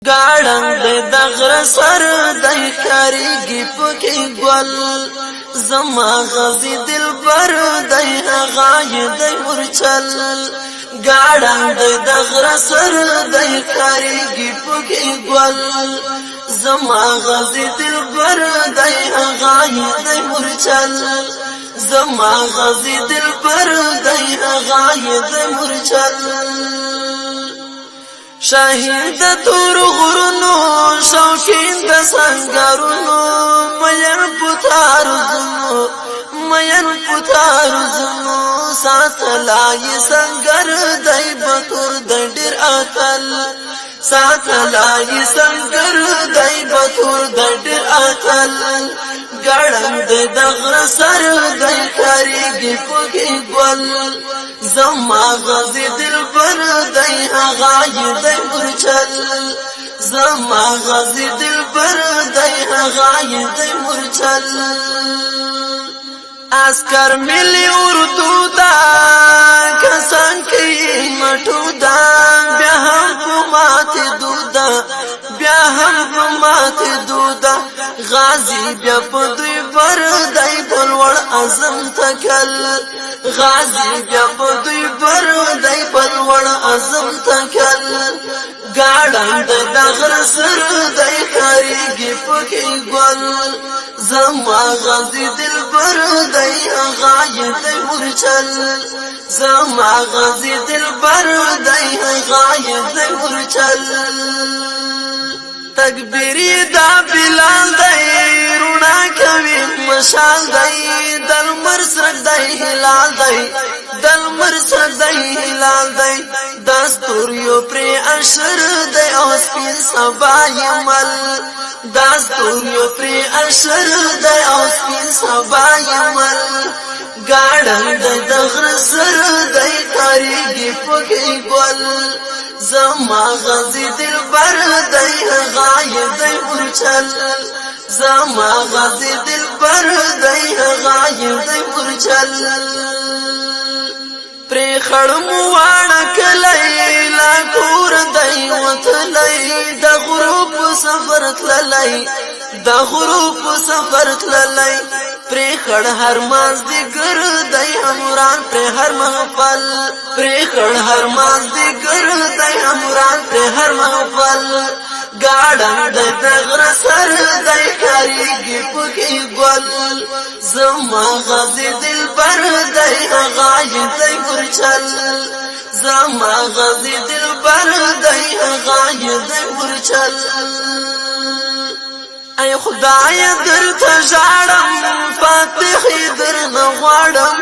گاڑنگ دغر سر دای کاریگی پکی گل زما غزی دل بر دای غای دای مرچل گاڑنگ دغر سر دای کاریگی پکی گل زما غزی دل بر دای غای دای مرچل زما غزی دل بر دای غای دای مرچل شاهین د تور غرونو شوقین د سنگرونو مین پتار زنو ساتلای سنگر دای بطور د ډیر اتل ساتلای سنگر دای بطور د ډیر اتل ګړند د غر سر دای کاریږي پوګي ګل زما غزی دل پر دای غای دای مرچل زما غزی دل پر دای غای دای مرچل اسکر ملی اردو دا کسان کی مټو دا بیا هم مات دودا غازی بیا په دوی پر دای بلوړ اعظم تکل غازی بیا په دوی پر دای بلوړ اعظم تکل ګاړند د غر سر دای کاریږي پکې ګل زما غازی دل پر دای غای دای مرچل زما غازی دل پر دای غای دای مرچل تکبیری دا بلال دای رونا کوي مشال دای دل مرسر دای هلال دای دل مرسر دای هلال دای دستور یو پر اشر دای او سپین سبا یمل دستور یو پر اشر دای او سپین سبا یمل ګاړند د غر سر دای کاریږي پکې ګل زما غزی دل بر دای غای دای مرچل زما غزی دل بر دای غای دای مرچل پر خړم واړه کلی لا کور دای وتلای د غروب سفر تللای د غروب سفر تللای پر خړ هر ماز دی ګر دای امران پر هر محفل پر خړ هر ماز دی ګر دای امران پر هر محفل ګاډن د دغر سر دای کاریږي پکې ګل زما غزی دل بر دای غای دای مرچل زما غزی دل بر دای غای دای مرچل ای خدای در تجارم فاتح در نغواړم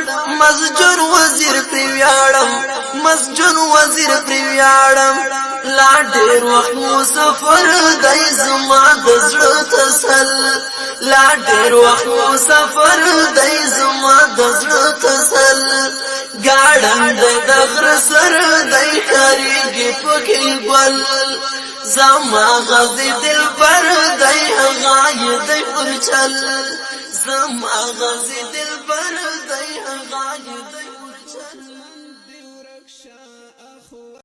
مسجون وزیر پریویاړم لا ډیر وخت مسافر دای زما د زړه تسل لا ډیر وخت مسافر دای زما د زړه تسل ګاړند د غر سر دای کاریږي پکې ګل زما غزی دل پر دای غای دای مرچل زما غزی دل پر دای غای